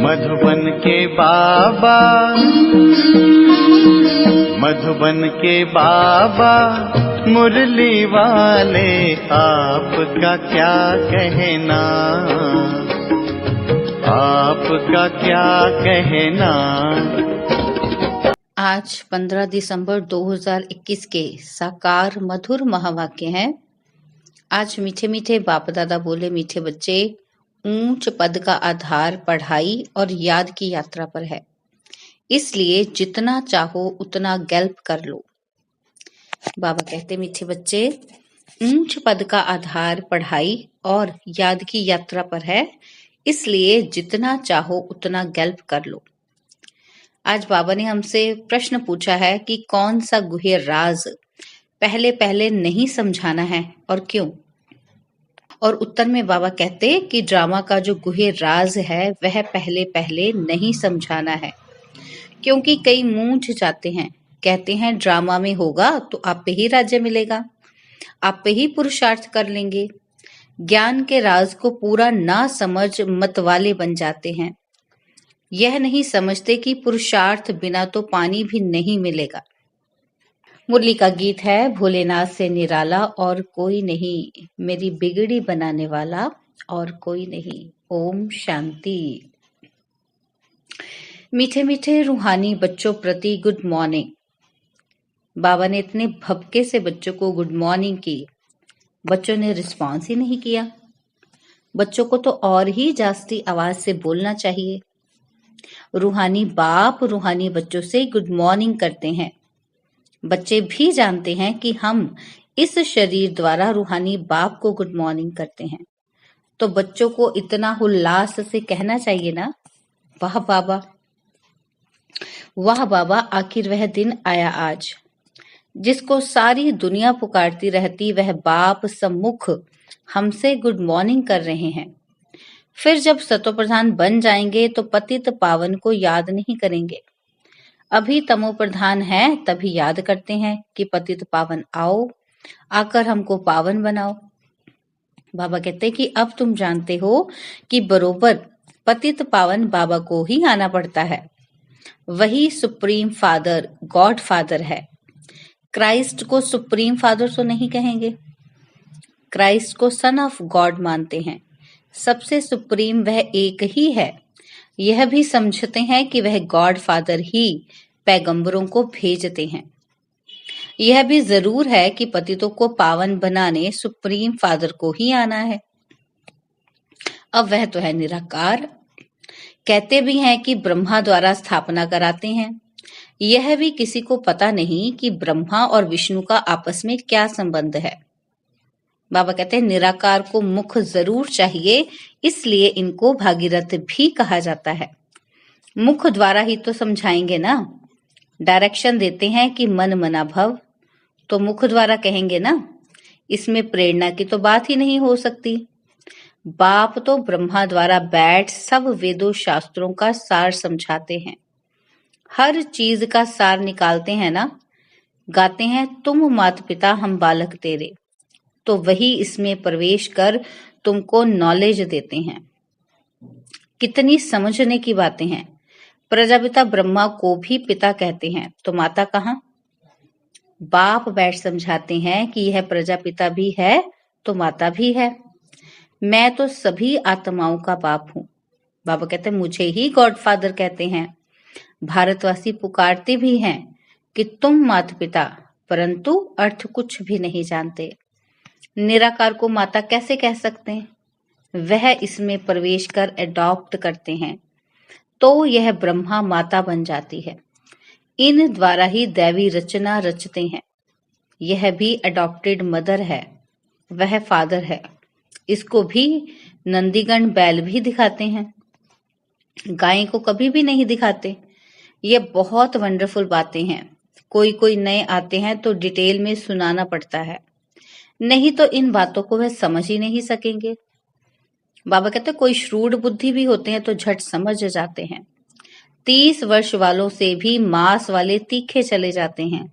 मधुबन के बाबा, मधुबन के बाबा मुरली वाले, आपका क्या कहना, आपका क्या कहना। आज 15 दिसंबर 2021 के साकार मधुर महावाक्य हैं। आज मीठे मीठे बाप दादा बोले, मीठे बच्चे, ऊंच पद का आधार पढ़ाई और याद की यात्रा पर है, इसलिए जितना चाहो उतना गल्प कर लो। बाबा कहते, मीठे बच्चे, ऊंच पद का आधार पढ़ाई और याद की यात्रा पर है, इसलिए जितना चाहो उतना गल्प कर लो। आज बाबा ने हमसे प्रश्न पूछा है कि कौन सा गुह्य राज पहले पहले नहीं समझाना है और क्यों। और उत्तर में बाबा कहते कि ड्रामा का जो गुह्य राज है वह पहले पहले नहीं समझाना है, क्योंकि कई मूंझ जाते हैं, कहते हैं ड्रामा में होगा तो आप पे ही राज्य मिलेगा, आप पे ही पुरुषार्थ कर लेंगे। ज्ञान के राज को पूरा ना समझ मतवाले बन जाते हैं। यह नहीं समझते कि पुरुषार्थ बिना तो पानी भी नहीं मिलेगा। मुरली का गीत है, भोलेनाथ से निराला और कोई नहीं, मेरी बिगड़ी बनाने वाला और कोई नहीं। ओम शांति। मीठे मीठे रूहानी बच्चों प्रति गुड मॉर्निंग। बाबा ने इतने भपके से बच्चों को गुड मॉर्निंग की, बच्चों ने रिस्पॉन्स ही नहीं किया। बच्चों को तो और ही जास्ती आवाज से बोलना चाहिए। रूहानी बाप रूहानी बच्चों से गुड मॉर्निंग करते हैं। बच्चे भी जानते हैं कि हम इस शरीर द्वारा रूहानी बाप को गुड मॉर्निंग करते हैं, तो बच्चों को इतना उल्लास से कहना चाहिए ना, वाह बाबा, वाह बाबा, आखिर वह दिन आया आज जिसको सारी दुनिया पुकारती रहती, वह बाप सम्मुख हमसे गुड मॉर्निंग कर रहे हैं। फिर जब सतो प्रधान बन जाएंगे तो पतित पावन को याद नहीं करेंगे। अभी तमो प्रधान है तभी याद करते हैं कि पतित पावन आओ, आकर हमको पावन बनाओ। बाबा कहते कि अब तुम जानते हो कि बरोबर पतित पावन बाबा को ही आना पड़ता है। वही सुप्रीम फादर, गॉड फादर है। क्राइस्ट को सुप्रीम फादर तो नहीं कहेंगे, क्राइस्ट को सन ऑफ गॉड मानते हैं। सबसे सुप्रीम वह एक ही है। यह भी समझते हैं कि वह गॉड फादर ही पैगंबरों को भेजते हैं। यह भी जरूर है कि पतितों को पावन बनाने सुप्रीम फादर को ही आना है। अब वह तो है निराकार। कहते भी हैं कि ब्रह्मा द्वारा स्थापना कराते हैं। यह भी किसी को पता नहीं कि ब्रह्मा और विष्णु का आपस में क्या संबंध है। बाबा कहते हैं निराकार को मुख जरूर चाहिए, इसलिए इनको भागीरथ भी कहा जाता है। मुख द्वारा ही तो समझाएंगे ना। डायरेक्शन देते हैं कि मन मना भव, तो मुख द्वारा कहेंगे ना। इसमें प्रेरणा की तो बात ही नहीं हो सकती। बाप तो ब्रह्मा द्वारा बैठ सब वेदों शास्त्रों का सार समझाते हैं, हर चीज का सार निकालते हैं ना। गाते हैं तुम माता पिता हम बालक तेरे, तो वही इसमें प्रवेश कर तुमको नॉलेज देते हैं। कितनी समझने की बातें हैं। प्रजापिता ब्रह्मा को भी पिता कहते हैं, तो माता कहाँ? बाप बैठ समझाते हैं कि यह प्रजापिता भी है तो माता भी है। मैं तो सभी आत्माओं का बाप हूँ। बाबा कहते हैं मुझे ही गॉड फादर कहते हैं। भारतवासी पुकारते भी हैं कि तुम माता पिता, परंतु अर्थ कुछ भी नहीं जानते। निराकार को माता कैसे कह सकते हैं? वह इसमें प्रवेश कर एडॉप्ट करते हैं, तो यह ब्रह्मा माता बन जाती है। इन द्वारा ही दैवी रचना रचते हैं। यह भी अडॉप्टेड मदर है, वह फादर है। इसको भी नंदीगण बैल भी दिखाते हैं, गाय को कभी भी नहीं दिखाते। ये बहुत वंडरफुल बातें हैं। कोई कोई नए आते हैं तो डिटेल में सुनाना पड़ता है, नहीं तो इन बातों को वह समझ ही नहीं सकेंगे। बाबा कहते कोई श्रूड बुद्धि भी होते हैं तो झट समझ जाते हैं। 30 वर्ष वालों से भी मांस वाले तीखे चले जाते हैं।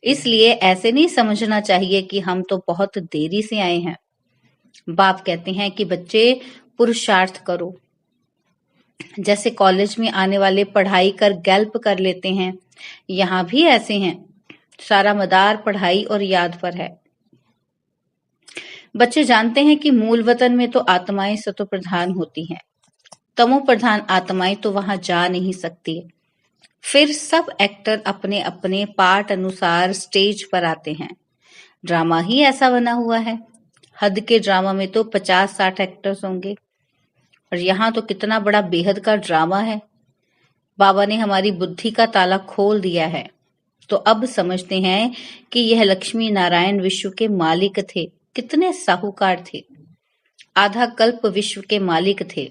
इसलिए ऐसे नहीं समझना चाहिए कि हम तो बहुत देरी से आए हैं। बाप कहते हैं कि बच्चे पुरुषार्थ करो, जैसे कॉलेज में आने वाले पढ़ाई कर गैल्प कर लेते हैं, यहाँ भी ऐसे हैं। सारा मदार पढ़ाई और याद पर है। बच्चे जानते हैं कि मूल वतन में तो आत्माएं सतो प्रधान होती हैं, तमो प्रधान आत्माएं तो वहां जा नहीं सकती। फिर सब एक्टर अपने अपने पार्ट अनुसार स्टेज पर आते हैं। ड्रामा ही ऐसा बना हुआ है। हद के ड्रामा में तो 50-60 एक्टर्स होंगे, और यहाँ तो कितना बड़ा बेहद का ड्रामा है। बाबा ने हमारी बुद्धि का ताला खोल दिया है, तो अब समझते हैं कि यह लक्ष्मी नारायण विश्व के मालिक थे। कितने साहूकार थे। आधा कल्प विश्व के मालिक थे।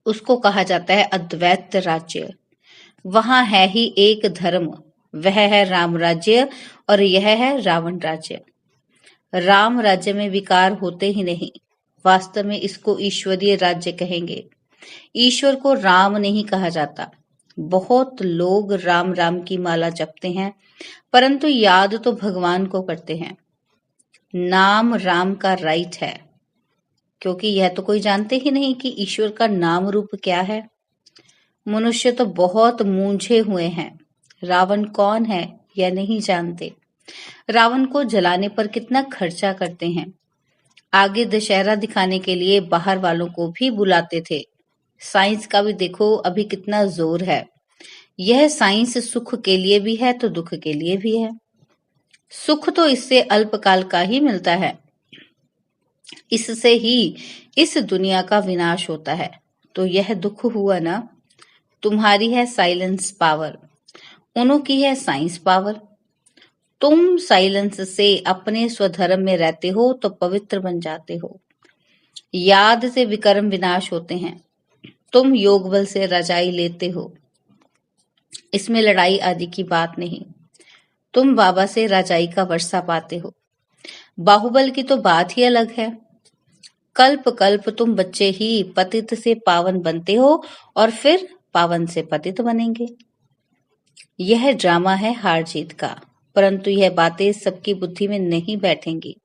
उसको कहा जाता है अद्वैत राज्य। वहां है ही एक धर्म, वह है राम राज्य, और यह है रावण राज्य। राम राज्य में विकार होते ही नहीं। वास्तव में इसको ईश्वरीय राज्य कहेंगे। ईश्वर को राम नहीं कहा जाता। बहुत लोग राम राम की माला जपते हैं, परंतु याद तो भगवान को करते हैं। नाम राम का राइट है, क्योंकि यह तो कोई जानते ही नहीं कि ईश्वर का नाम रूप क्या है। मनुष्य तो बहुत मूंझे हुए हैं। रावण कौन है यह नहीं जानते। रावण को जलाने पर कितना खर्चा करते हैं। आगे दशहरा दिखाने के लिए बाहर वालों को भी बुलाते थे। साइंस का भी देखो अभी कितना जोर है। यह साइंस सुख के लिए भी है तो दुख के लिए भी है। सुख तो इससे अल्पकाल का ही मिलता है। इससे ही इस दुनिया का विनाश होता है। तो यह दुख हुआ ना। तुम्हारी है साइलेंस पावर, उन्हों की है साइंस पावर। तुम साइलेंस से अपने स्वधर्म में रहते हो तो पवित्र बन जाते हो। याद से विकर्म विनाश होते हैं। तुम योग बल से रजाई लेते हो। इसमें लड़ाई आदि की बात नहीं। तुम बाबा से रजाई का वर्षा पाते हो। बाहुबल की तो बात ही अलग है। कल्प कल्प तुम बच्चे ही पतित से पावन बनते हो और फिर पावन से पतित बनेंगे। यह ड्रामा है हार जीत का, परंतु यह बातें सबकी बुद्धि में नहीं बैठेंगी।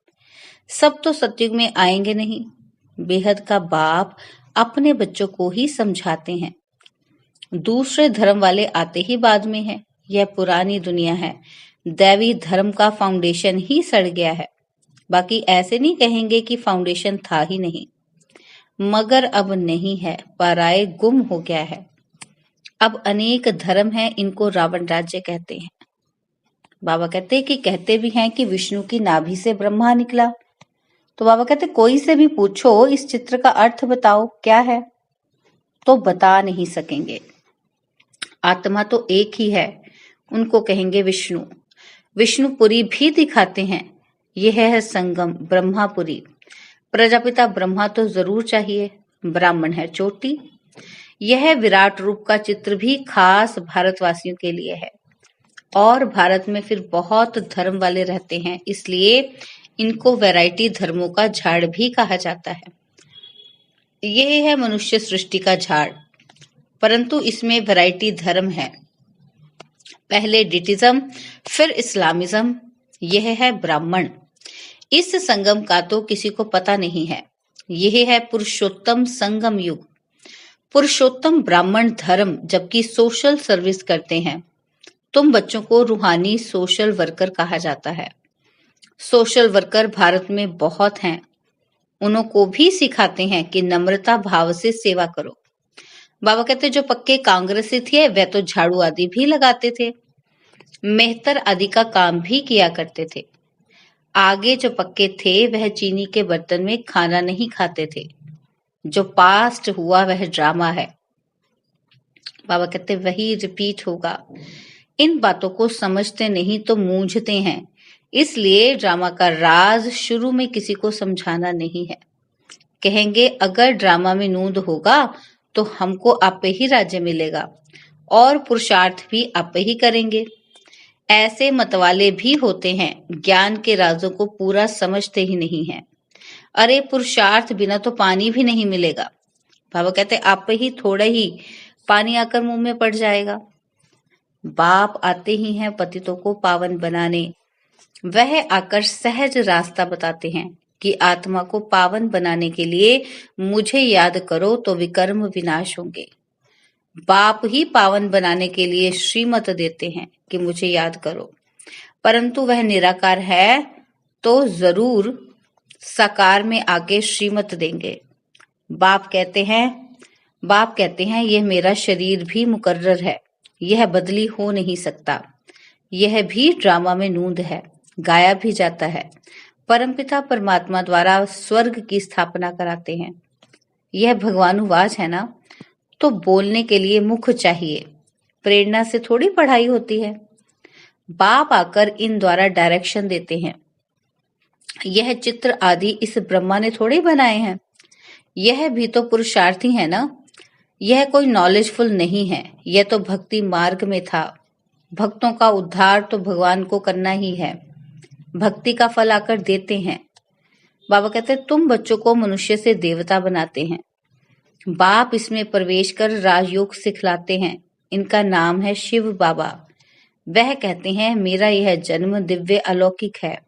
सब तो सतयुग में आएंगे नहीं। बेहद का बाप अपने बच्चों को ही समझाते हैं। दूसरे धर्म वाले आते ही बाद में है। यह पुरानी दुनिया है। दैवी धर्म का फाउंडेशन ही सड़ गया है। बाकी ऐसे नहीं कहेंगे कि फाउंडेशन था ही नहीं, मगर अब नहीं है। पराये गुम हो गया है। अब अनेक धर्म हैं, इनको रावण राज्य कहते हैं। बाबा कहते हैं कि कहते भी हैं कि विष्णु की नाभि से ब्रह्मा निकला। तो बाबा कहते कोई से भी पूछो इस चित्र का अर्थ बताओ क्या है, तो बता नहीं सकेंगे। आत्मा तो एक ही है, उनको कहेंगे विष्णु। विष्णुपुरी भी दिखाते हैं। यह है संगम ब्रह्मापुरी। प्रजापिता ब्रह्मा तो जरूर चाहिए, ब्राह्मण है चोटी। यह विराट रूप का चित्र भी खास भारतवासियों के लिए है। और भारत में फिर बहुत धर्म वाले रहते हैं, इसलिए इनको वैरायटी धर्मों का झाड़ भी कहा जाता है। यह है मनुष्य सृष्टि का झाड़, परंतु इसमें वैरायटी धर्म है। पहले डिटिज्म, फिर इस्लामिज्म। यह है ब्राह्मण। इस संगम का तो किसी को पता नहीं है। यह है पुरुषोत्तम संगम युग। पुरुषोत्तम ब्राह्मण धर्म, जबकि सोशल सर्विस करते हैं। तुम बच्चों को रूहानी सोशल वर्कर कहा जाता है। सोशल वर्कर भारत में बहुत हैं। उनको भी सिखाते हैं कि नम्रता भाव से सेवा करो। बाबा कहते जो पक्के कांग्रेसी थे वह तो झाड़ू आदि भी लगाते थे, मेहतर आदि का काम भी किया करते थे। आगे जो पक्के थे वह चीनी के बर्तन में खाना नहीं खाते थे। जो पास्ट हुआ वह ड्रामा है। बाबा कहते वही रिपीट होगा। इन बातों को समझते नहीं तो मूंझते हैं। इसलिए ड्रामा का राज शुरू में किसी को समझाना नहीं है। कहेंगे अगर ड्रामा में नूंद होगा तो हमको आपे ही राज्य मिलेगा और पुरुषार्थ भी आपे ही करेंगे। ऐसे मतवाले भी होते हैं, ज्ञान के राजों को पूरा समझते ही नहीं है। अरे पुरुषार्थ बिना तो पानी भी नहीं मिलेगा। बाबा कहते आप ही थोड़ा ही पानी आकर मुंह में पड़ जाएगा। बाप आते ही हैं पतितों को पावन बनाने। वह आकर सहज रास्ता बताते हैं। कि आत्मा को पावन बनाने के लिए मुझे याद करो तो विकर्म विनाश होंगे। बाप ही पावन बनाने के लिए श्रीमत देते हैं कि मुझे याद करो, परंतु वह निराकार है तो जरूर साकार में आके श्रीमत देंगे। बाप कहते हैं यह मेरा शरीर भी मुकर्रर है, यह बदली हो नहीं सकता, यह भी ड्रामा में नूंद है, गाया भी जाता है। परमपिता परमात्मा द्वारा स्वर्ग की स्थापना कराते हैं। यह भगवानुवाच है ना, तो बोलने के लिए मुख चाहिए, प्रेरणा से थोड़ी पढ़ाई होती है। बाप आकर इन द्वारा डायरेक्शन देते हैं। यह चित्र आदि इस ब्रह्मा ने थोड़े बनाए हैं, यह भी तो पुरुषार्थी है ना। यह कोई नॉलेजफुल नहीं है, यह तो भक्ति मार्ग में था। भक्तों का उद्धार तो भगवान को करना ही है, भक्ति का फल आकर देते हैं। बाबा कहते हैं तुम बच्चों को मनुष्य से देवता बनाते हैं। बाप इसमें प्रवेश कर राजयोग सिखलाते हैं। इनका नाम है शिव बाबा। वह कहते हैं मेरा यह जन्म दिव्य अलौकिक है,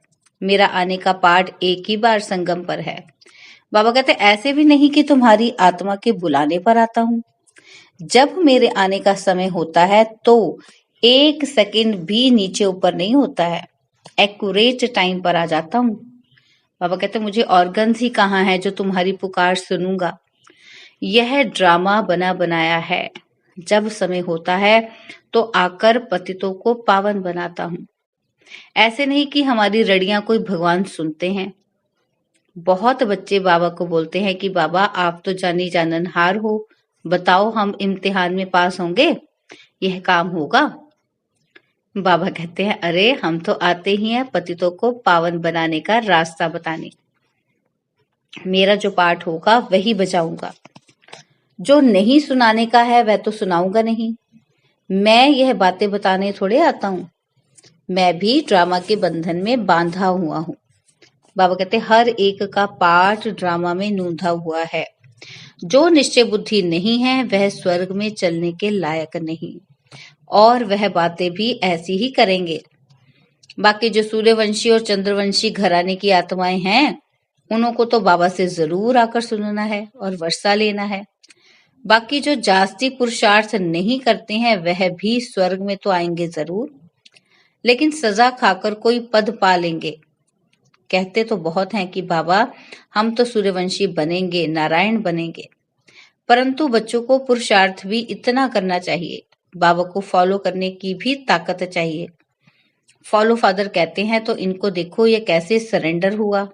मेरा आने का पाठ एक ही बार संगम पर है। बाबा कहते ऐसे भी नहीं कि तुम्हारी आत्मा के बुलाने पर आता हूँ। जब मेरे आने का समय होता है तो 1 सेकंड भी नीचे ऊपर नहीं होता है, एक्यूरेट टाइम पर आ जाता हूँ। बाबा कहते मुझे ऑर्गन्स ही कहाँ है जो तुम्हारी पुकार सुनूंगा। यह ड्रामा बना बनाया है। जब समय होता है तो आकर पतितों को पावन बनाता हूँ। ऐसे नहीं कि हमारी रड़ियां कोई भगवान सुनते हैं। बहुत बच्चे बाबा को बोलते हैं कि बाबा आप तो जानी जाननहार हो, बताओ हम इम्तिहान में पास होंगे, यह काम होगा। बाबा कहते हैं अरे हम तो आते ही हैं पतितों को पावन बनाने का रास्ता बताने। मेरा जो पाठ होगा वही बजाऊंगा, जो नहीं सुनाने का है वह तो सुनाऊंगा नहीं। मैं यह बातें बताने थोड़े आता हूँ, मैं भी ड्रामा के बंधन में बांधा हुआ हूँ। बाबा कहते हर एक का पाठ ड्रामा में नूंधा हुआ है। जो निश्चय बुद्धि नहीं है वह स्वर्ग में चलने के लायक नहीं, और वह बातें भी ऐसी ही करेंगे। बाकी जो सूर्यवंशी और चंद्रवंशी घराने की आत्माएं हैं उन्हों को तो बाबा से जरूर आकर सुनना है और वर्षा लेना है। बाकी जो जास्ती पुरुषार्थ नहीं करते हैं वह भी स्वर्ग में तो आएंगे जरूर, लेकिन सजा खाकर कोई पद पा लेंगे। कहते तो बहुत हैं कि बाबा हम तो सूर्यवंशी बनेंगे, नारायण बनेंगे, परंतु बच्चों को पुरुषार्थ भी इतना करना चाहिए, बाबा को फॉलो करने की भी ताकत चाहिए। फॉलो फादर कहते हैं तो इनको देखो ये कैसे सरेंडर हुआ,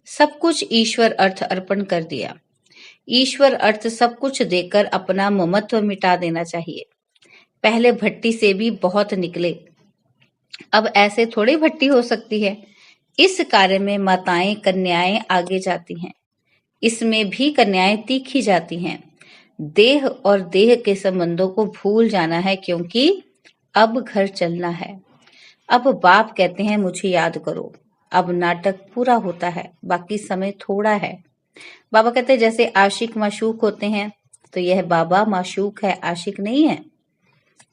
सब कुछ ईश्वर अर्थ अर्पण कर दिया। ईश्वर अर्थ सब कुछ देकर अपना ममत्व मिटा देना चाहिए। पहले भट्टी से भी बहुत निकले, अब ऐसे थोड़ी भट्टी हो सकती है। इस कार्य में माताएं कन्याएं आगे जाती हैं, इसमें भी कन्याएं तीखी जाती हैं। देह और देह के संबंधों को भूल जाना है, क्योंकि अब घर चलना है। अब बाप कहते हैं मुझे याद करो। अब नाटक पूरा होता है, बाकी समय थोड़ा है। बाबा कहते हैं जैसे आशिक माशूक होते हैं, तो यह बाबा माशूक है, आशिक नहीं है।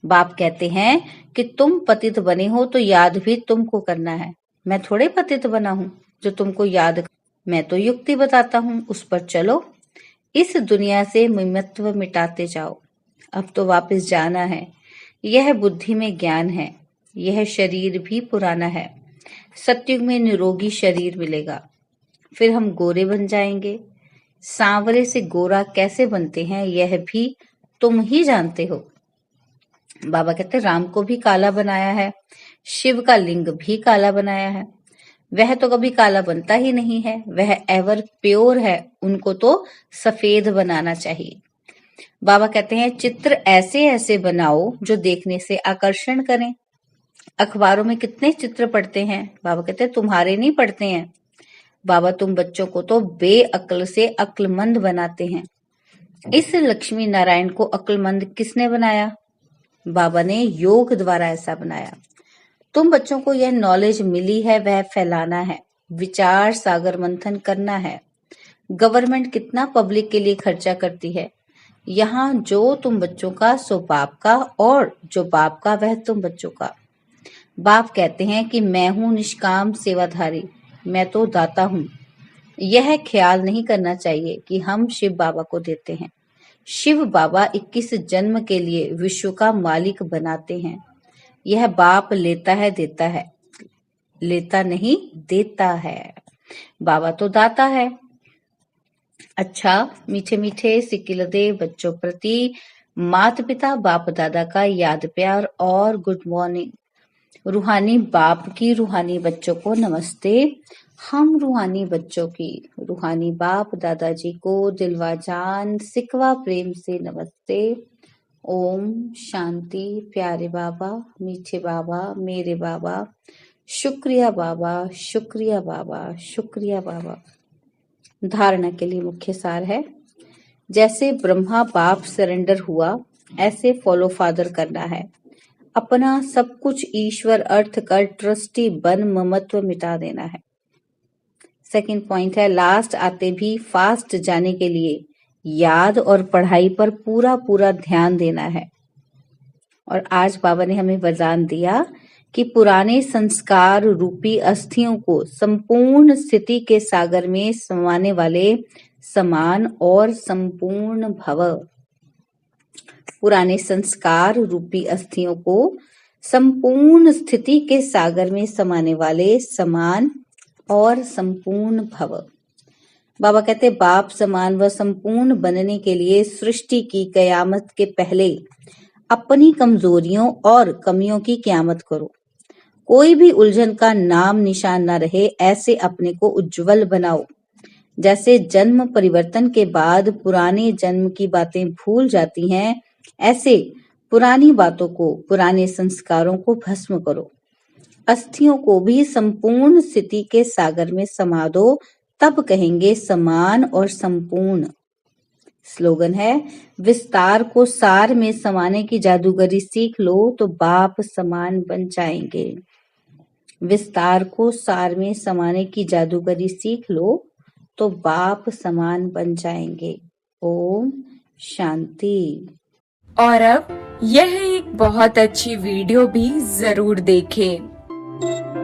बाप कहते हैं कि तुम पतित बने हो तो याद भी तुमको करना है। मैं थोड़े पतित बना हूं जो तुमको याद, मैं तो युक्ति बताता हूं, उस पर चलो। इस दुनिया से ममत्व मिटाते जाओ। अब तो वापस जाना है। यह बुद्धि में ज्ञान है। यह शरीर भी पुराना है, सतयुग में निरोगी शरीर मिलेगा, फिर हम गोरे बन जाएंगे। सांवरे से गोरा कैसे बनते हैं यह भी तुम ही जानते हो। बाबा कहते राम को भी काला बनाया है, शिव का लिंग भी काला बनाया है। वह तो कभी काला बनता ही नहीं है, वह एवर प्योर है, उनको तो सफेद बनाना चाहिए। बाबा कहते हैं चित्र ऐसे ऐसे बनाओ जो देखने से आकर्षण करें। अखबारों में कितने चित्र पढ़ते हैं, बाबा कहते हैं तुम्हारे नहीं पढ़ते हैं। बाबा तुम बच्चों को तो बेअक्ल से अक्लमंद बनाते हैं। इस लक्ष्मी नारायण को अक्लमंद किसने बनाया? बाबा ने योग द्वारा ऐसा बनाया। तुम बच्चों को यह नॉलेज मिली है, वह फैलाना है, विचार सागर मंथन करना है। गवर्नमेंट कितना पब्लिक के लिए खर्चा करती है, यहाँ जो तुम बच्चों का सो बाप का, और जो बाप का वह तुम बच्चों का। बाप कहते हैं कि मैं हूँ निष्काम सेवाधारी, मैं तो दाता हूँ। यह ख्याल नहीं करना चाहिए कि हम शिव बाबा को देते हैं। शिव बाबा 21 जन्म के लिए विश्व का मालिक बनाते हैं। यह बाप लेता है, देता है, लेता नहीं देता है। बाबा तो दाता है। अच्छा, मीठे मीठे सिकिलदे बच्चों प्रति माता पिता बाप दादा का याद प्यार और गुड मॉर्निंग। रूहानी बाप की रूहानी बच्चों को नमस्ते। हम रूहानी बच्चों की रूहानी बाप दादाजी को दिलवा जान सिकवा प्रेम से नमस्ते। ओम शांति। प्यारे बाबा, मीठे बाबा, मेरे बाबा, शुक्रिया बाबा, शुक्रिया बाबा, शुक्रिया बाबा। धारणा के लिए मुख्य सार है, जैसे ब्रह्मा बाप सरेंडर हुआ, ऐसे फॉलो फादर करना है। अपना सब कुछ ईश्वर अर्थ कर ट्रस्टी बन ममत्व मिटा देना है। सेकंड पॉइंट है, लास्ट आते भी फास्ट जाने के लिए याद और पढ़ाई पर पूरा पूरा ध्यान देना है। और आज बाबा ने हमें वरदान दिया कि पुराने संस्कार रूपी अस्थियों को संपूर्ण स्थिति के सागर में समाने वाले समान और संपूर्ण भव। पुराने संस्कार रूपी अस्थियों को संपूर्ण स्थिति के सागर में समाने वाले समान और संपूर्ण भव। बाबा कहते बाप समान व संपूर्ण बनने के लिए सृष्टि की कयामत के पहले अपनी कमजोरियों और कमियों की क़यामत करो। कोई भी उलझन का नाम निशान न रहे, ऐसे अपने को उज्जवल बनाओ। जैसे जन्म परिवर्तन के बाद पुराने जन्म की बातें भूल जाती हैं, ऐसे पुरानी बातों को, पुराने संस्कारों को भस्म करो। अस्थियों को भी संपूर्ण स्थिति के सागर में समा दो, तब कहेंगे समान और संपूर्ण। स्लोगन है, विस्तार को सार में समाने की जादूगरी सीख लो तो बाप समान बन जाएंगे। विस्तार को सार में समाने की जादूगरी सीख लो तो बाप समान बन जाएंगे। ओम शांति। और अब यह एक बहुत अच्छी वीडियो भी जरूर देखें।